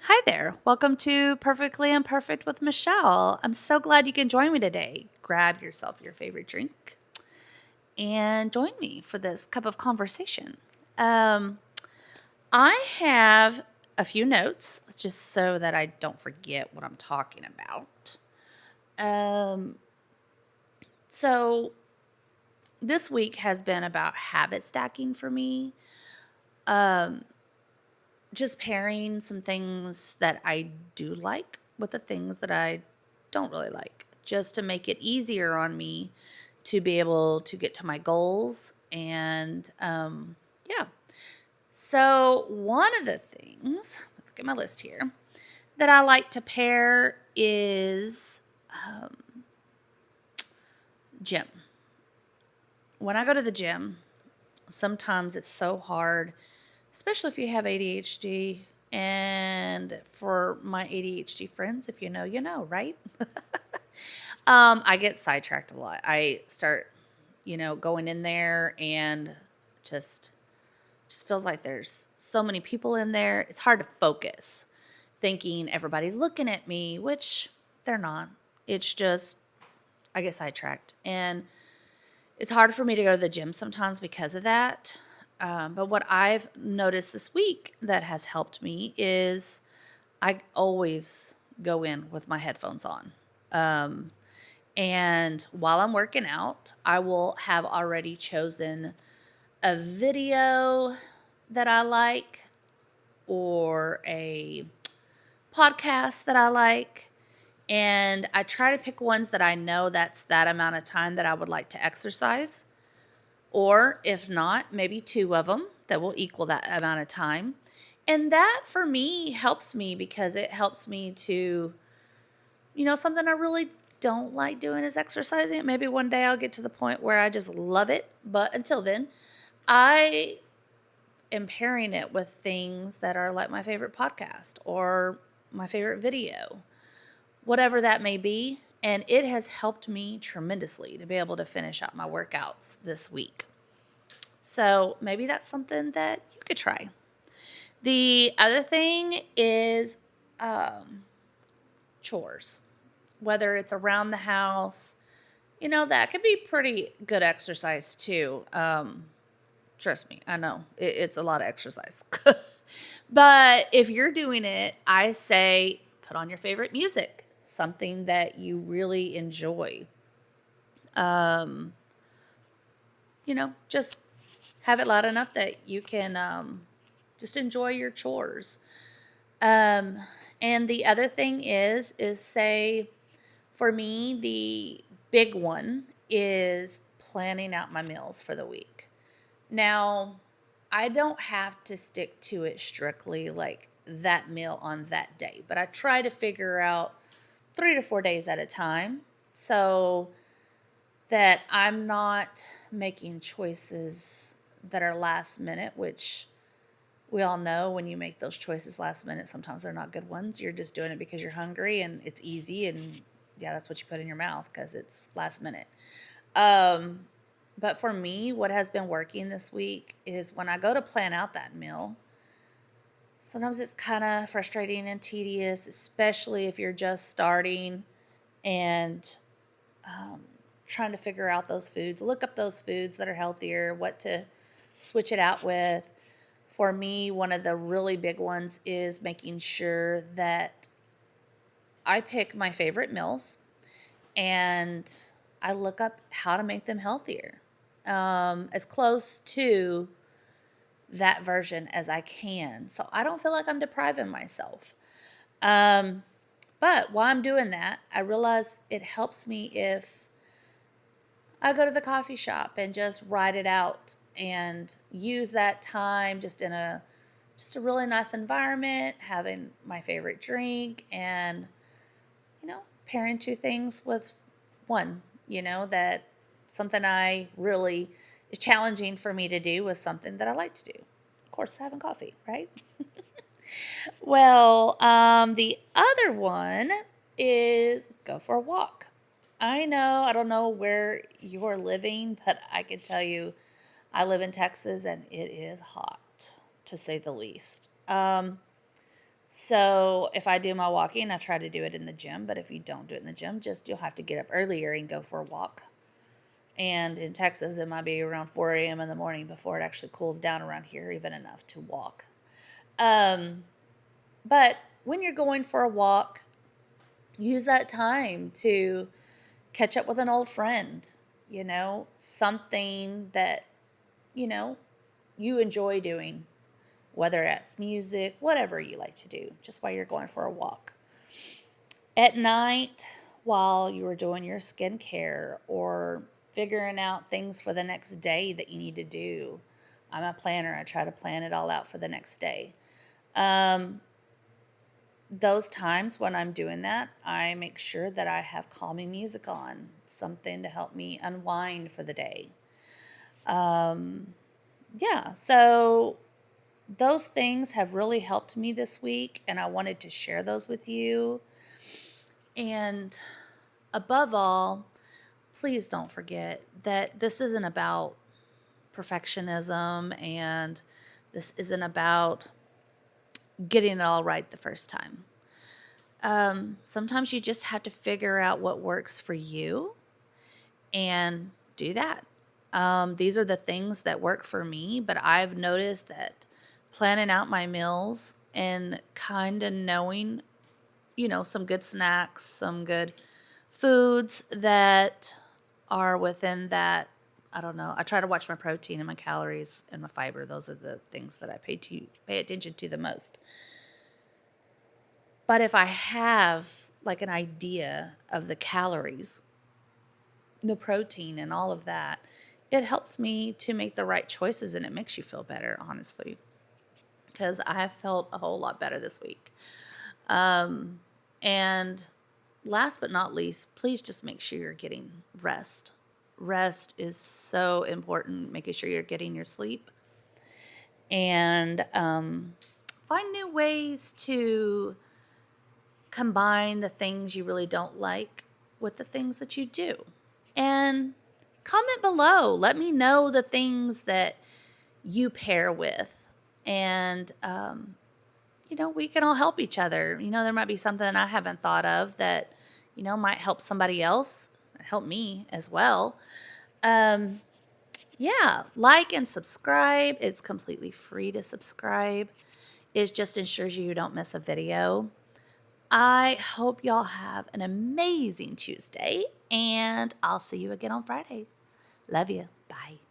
Hi there. Welcome to Perfectly Imperfect with Michelle. I'm so glad you can join me today. Grab yourself your favorite drink and join me for this cup of conversation. Um, I have a few notes just so that I don't forget what I'm talking about. Um, so, this week has been about habit stacking for me. Um, just pairing some things that I do like with the things that I don't really like, just to make it easier on me to be able to get to my goals. And yeah. So, one of the things, look at my list here, that I like to pair is um, gym. When I go to the gym, sometimes it's so hard, especially if you have ADHD. And for my ADHD friends, if you know, you know, right? I get sidetracked a lot. I start, going in there and just just feels like there's so many people in there. It's hard to focus, thinking everybody's looking at me, which they're not. It's just I get sidetracked, and it's hard for me to go to the gym sometimes because of that. But what I've noticed this week that has helped me is I always go in with my headphones on. Um, and while I'm working out, I will have already chosen a video that I like or a podcast that I like. And I try to pick ones that I know that's that amount of time that I would like to exercise. Or if not, maybe two of them that will equal that amount of time. And that for me helps me because it helps me to, something I really don't like doing is exercising. Maybe one day I'll get to the point where I just love it. But until then, I am pairing it with things that are like my favorite podcast or my favorite video, whatever that may be. And it has helped me tremendously to be able to finish out my workouts this week. So maybe that's something that you could try. The other thing is chores, whether it's around the house, that could be pretty good exercise too. Trust me, I know it's a lot of exercise. But if you're doing it, I say put on your favorite music, something that you really enjoy. Um, just have it loud enough that you can just enjoy your chores. Um, and the other thing is say, for me, the big one is planning out my meals for the week. Now, I don't have to stick to it strictly like that meal on that day, but I try to figure out 3 to 4 days at a time so that I'm not making choices that are last minute, which we all know when you make those choices last minute, sometimes they're not good ones. You're just doing it because you're hungry and it's easy. And yeah, that's what you put in your mouth because it's last minute. Um, but for me, what has been working this week is when I go to plan out that meal, sometimes it's kind of frustrating and tedious, especially if you're just starting and um, trying to figure out those foods, look up those foods that are healthier, what to switch it out with. For me, one of the really big ones is making sure that I pick my favorite meals and I look up how to make them healthier, as close to that version as I can. So I don't feel like I'm depriving myself. Um, but while I'm doing that, I realize it helps me if I go to the coffee shop and just write it out and use that time just a really nice environment, having my favorite drink and pairing two things with one, that something I really is challenging for me to do with something that I like to do. Of course, having coffee, right? Well, the other one is go for a walk. I don't know where you're living, but I can tell you I live in Texas and it is hot, to say the least. So if I do my walking, I try to do it in the gym. But if you don't do it in the gym, just you'll have to get up earlier and go for a walk. And in Texas, it might be around 4 a.m. in the morning before it actually cools down around here, even enough to walk. But when you're going for a walk, use that time to catch up with an old friend, something that, you know, you enjoy doing, whether it's music, whatever you like to do, just while you're going for a walk. At night, while you are doing your skincare or figuring out things for the next day that you need to do. I'm a planner. I try to plan it all out for the next day. Those times when I'm doing that, I make sure that I have calming music on, something to help me unwind for the day. Yeah, so those things have really helped me this week, and I wanted to share those with you. And above all, please don't forget that this isn't about perfectionism, and this isn't about getting it all right the first time. Sometimes you just have to figure out what works for you and do that. These are the things that work for me, but I've noticed that planning out my meals and kind of knowing, some good snacks, some good foods that are within that. I don't know. I try to watch my protein and my calories and my fiber. Those are the things that I pay attention to the most. But if I have like an idea of the calories, the protein and all of that, it helps me to make the right choices, and it makes you feel better, honestly, because I have felt a whole lot better this week. And last but not least, please just make sure you're getting rest. Rest is so important, making sure you're getting your sleep. And find new ways to combine the things you really don't like with the things that you do. And comment below. Let me know the things that you pair with. And, we can all help each other. There might be something I haven't thought of that, might help somebody else, help me as well. Yeah, like and subscribe. It's completely free to subscribe. It just ensures you don't miss a video. I hope y'all have an amazing Tuesday, and I'll see you again on Friday. Love you. Bye.